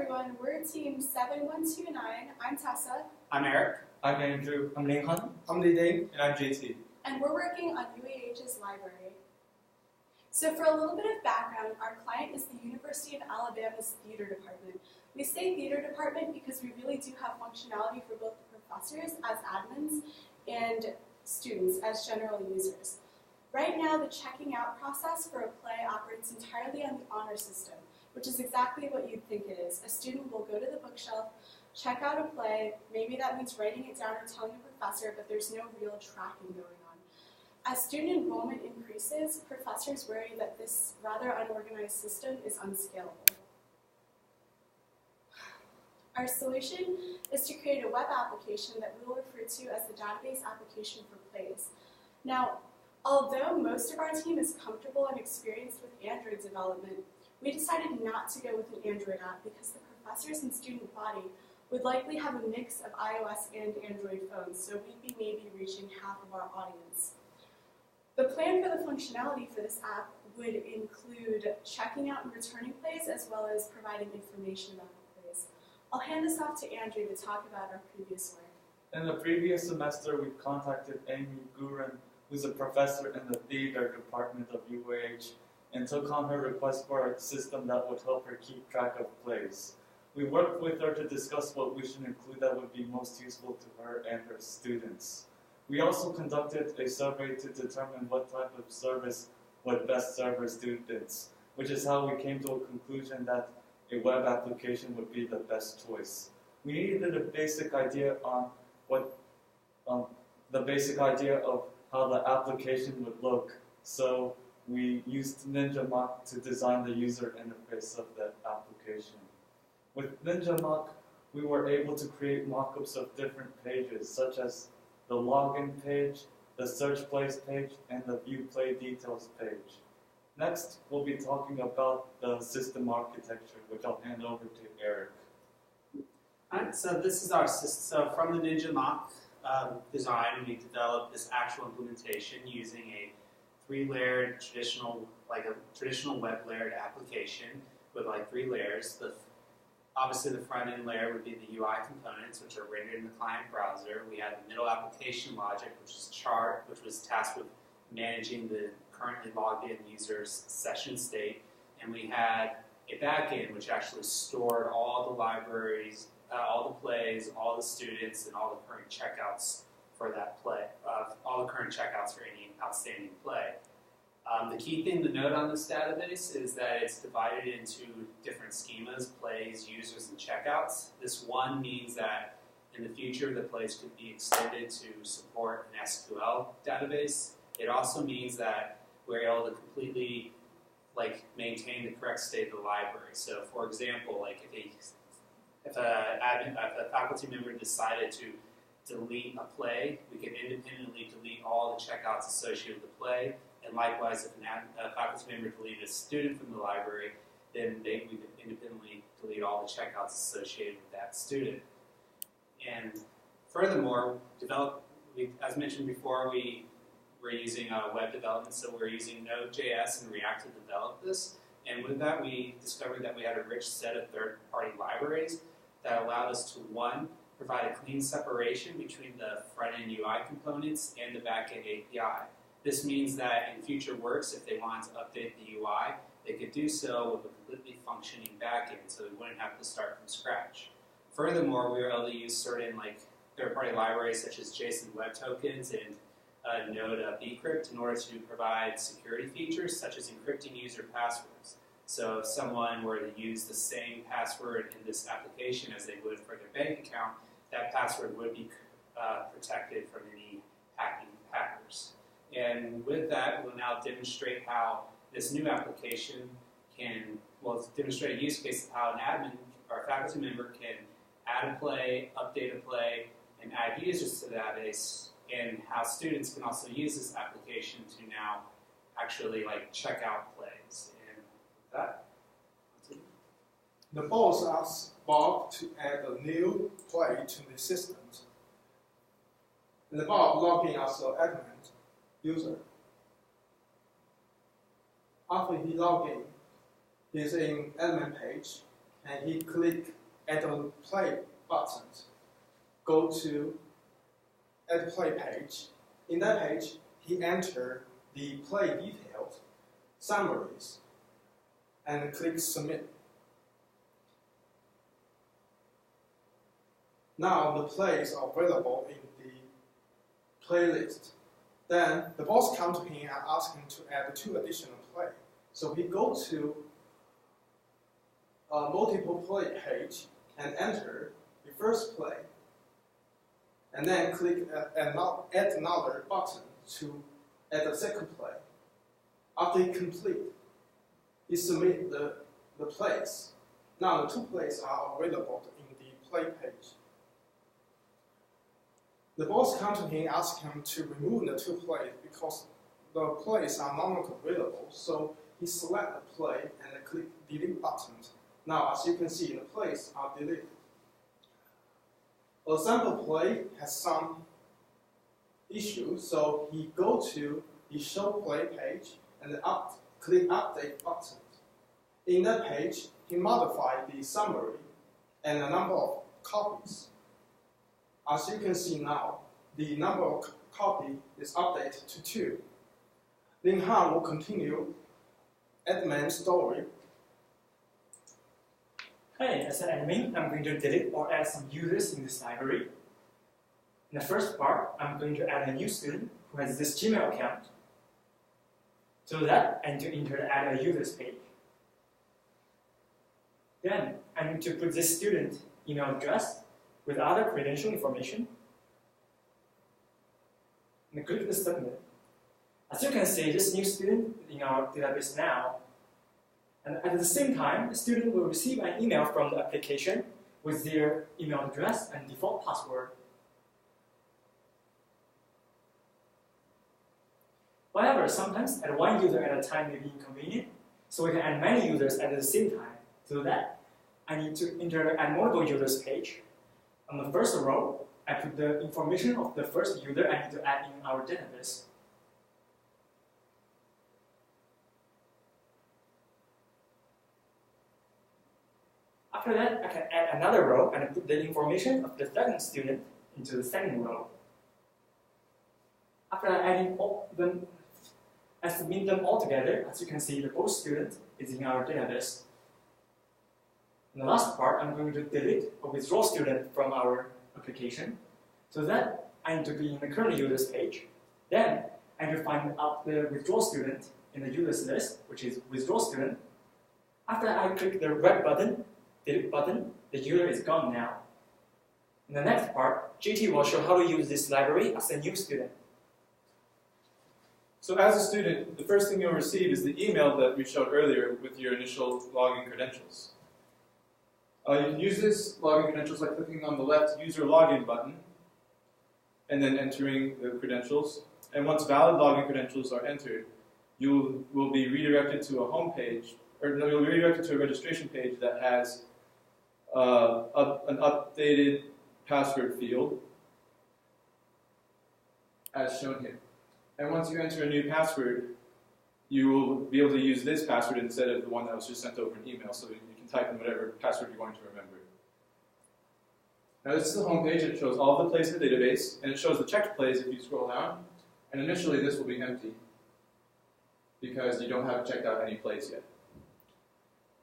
everyone, we're team 7129. I'm Tessa. I'm Eric. I'm Andrew. I'm Linhan. I'm Li Ding. And I'm JT. And we're working on UAH's library. So for a little bit of background, our client is the University of Alabama's theater department. We say theater department because we really do have functionality for both the professors as admins and students as general users. Right now, the checking out process for a play operates entirely on the honor system, which is exactly what you'd think it is. A student will go to the bookshelf, check out a play, maybe that means writing it down or telling a professor, but there's no real tracking going on. As student enrollment increases, professors worry that this rather unorganized system is unscalable. Our solution is to create a web application that we will refer to as the database application for plays. Now, although most of our team is comfortable and experienced with Android development, we decided not to go with an Android app because the professors and student body would likely have a mix of iOS and Android phones, so we'd be maybe reaching half of our audience. The plan for the functionality for this app would include checking out and returning plays as well as providing information about the plays. I'll hand this off to Andrew to talk about our previous work. In the previous semester, we contacted Amy Guren, who's a professor in the theater department of UAH, and took on her request for a system that would help her keep track of plays. We worked with her to discuss what we should include that would be most useful to her and her students. We also conducted a survey to determine what type of service would best serve her students, which is how we came to a conclusion that a web application would be the best choice. We needed a basic idea on how the application would look, so we used NinjaMock to design the user interface of the application. With NinjaMock, we were able to create mockups of different pages, such as the login page, the search plays page, and the view play details page. Next, we'll be talking about the system architecture, which I'll hand over to Eric. Alright, so this is our system. So from the NinjaMock design, we developed this actual implementation using a three-layered traditional web layered application with like 3 layers. Obviously, the front-end layer would be the UI components, which are rendered in the client browser. We had the middle application logic, which is chart, which was tasked with managing the currently logged in user's session state. And we had a backend, which actually stored all the libraries, all the plays, all the students, and all the current checkouts for that play, all the current checkouts for any outstanding play. The key thing to note on this database is that it's divided into different schemas, plays, users, and checkouts. This one means that in the future, the plays could be extended to support an SQL database. It also means that we're able to completely maintain the correct state of the library. So for example, if a faculty member decided to delete a play, we can independently delete all the checkouts associated with the play. And likewise, if a faculty member deleted a student from the library, then we could independently delete all the checkouts associated with that student. And furthermore, as mentioned before, we're using web development, so we're using Node.js and React to develop this. And with that, we discovered that we had a rich set of third-party libraries that allowed us to, one, provide a clean separation between the front-end UI components and the back-end API. This means that in future works, if they wanted to update the UI, they could do so with a completely functioning backend, so we wouldn't have to start from scratch. Furthermore, we were able to use certain third-party libraries such as JSON Web Tokens and Node bcrypt in order to provide security features such as encrypting user passwords. So if someone were to use the same password in this application as they would for their bank account, that password would be protected from any hackers. And with that, we'll now demonstrate how this new application demonstrate a use case of how an admin or a faculty member can add a play, update a play, and add users to the database, and how students can also use this application to now actually check out plays. And with that, the boss asks Bob to add a new play to the system. And Bob logged in as an admin user. After he logged in, he's in admin page. and he click Add a Play button. Go to Add Play page. In that page, he enter the play details, summaries, and click Submit. Now the plays are available in the playlist. Then the boss come to him and ask him to add 2 additional plays. So he go to a multiple play page and enter the first play, and then click Add Another button to add the second play. After he complete, he submit the plays. Now the 2 plays are available in the play page. The boss come to him and ask him to remove the 2 plays because the plays are no longer available. So he select the play and then click Delete button. Now, as you can see, the plays are deleted. A sample play has some issues, so he go to the Show Play page and click Update button. In that page, he modified the summary and the number of copies. As you can see now, the number of copies is updated to 2. Ling Han will continue admin story. Hey, as an admin, I'm going to delete or add some users in this library. In the first part, I'm going to add a new student who has this Gmail account. To do that, I need to enter the Add a Users page. Then, I need to put this student email address with other credential information. And click the Submit. As you can see, this new student is in our database now. And at the same time, the student will receive an email from the application with their email address and default password. However, sometimes add 1 user at a time may be inconvenient, so we can add many users at the same time. To do that, I need to enter the Add Multiple Users page. On the first row, I put the information of the first user I need to add in our database. After that, I can add another row and put the information of the second student into the second row. After adding all them, I submit them all together. As you can see, the both student is in our database. In the last part, I'm going to delete or withdraw student from our application. So that I need to be in the current users page. Then I need to find out the withdraw student in the users list, which is withdraw student. After I click the red button, delete button, the user is gone now. In the next part, JT will show how to use this library as a new student. So as a student, the first thing you'll receive is the email that we showed earlier with your initial login credentials. You can use this login credentials by clicking on the left User Login button and then entering the credentials. And once valid login credentials are entered, you will be redirected to a home page, or no, you'll be redirected to a registration page that has an updated password field as shown here. And once you enter a new password, you will be able to use this password instead of the one that was just sent over an email, so you can type in whatever password you want to remember. Now this is the home page. It shows all the plays in the database, and it shows the checked plays if you scroll down. And initially this will be empty because you don't have checked out any plays yet.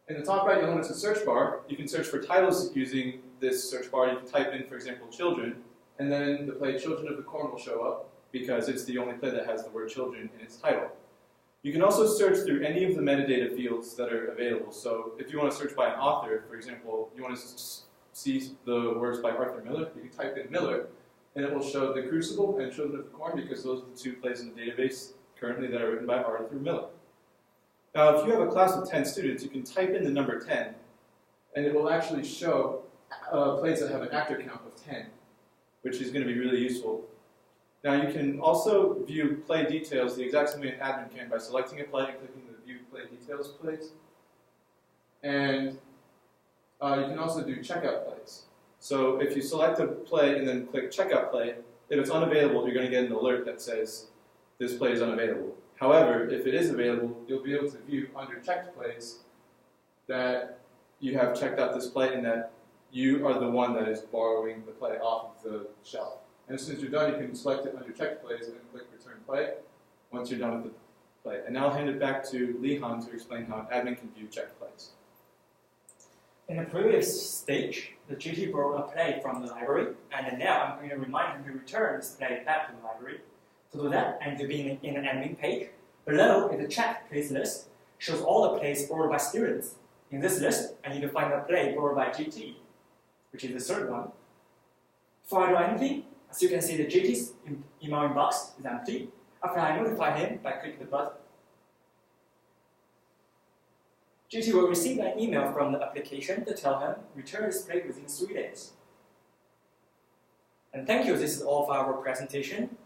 In the top right, you'll notice a search bar. You can search for titles using this search bar. You can type in, for example, children, and then the play Children of the Corn will show up because it's the only play that has the word children in its title. You can also search through any of the metadata fields that are available. So if you want to search by an author, for example, you want to see the works by Arthur Miller, you can type in Miller, and it will show The Crucible and Children of the Corn because those are the 2 plays in the database currently that are written by Arthur Miller. Now, if you have a class of 10 students, you can type in the number 10, and it will actually show plays that have an actor count of 10, which is going to be really useful. Now, you can also view play details the exact same way an admin can by selecting a play and clicking the View Play Details plays. And you can also do checkout plays. So if you select a play and then click checkout play, if it's unavailable, you're going to get an alert that says this play is unavailable. However, if it is available, you'll be able to view under checked plays that you have checked out this play and that you are the one that is borrowing the play off of the shelf. And as soon as you're done, you can select it under checked plays and click return play once you're done with the play. And now I'll hand it back to Li Han to explain how an admin can view checked plays. In the previous stage, the GT borrowed a play from the library, and then now I'm going to remind him to return this play back to the library. To do that, I need to be in an admin page. Below is the checked plays list, shows all the plays borrowed by students. In this list, I need to find a play borrowed by GT, which is the third one. Before I do anything, as you can see, the GT's email inbox is empty. After I notify him by clicking the button, GT will receive an email from the application to tell him return this play within 3 days. And thank you, this is all of our presentation.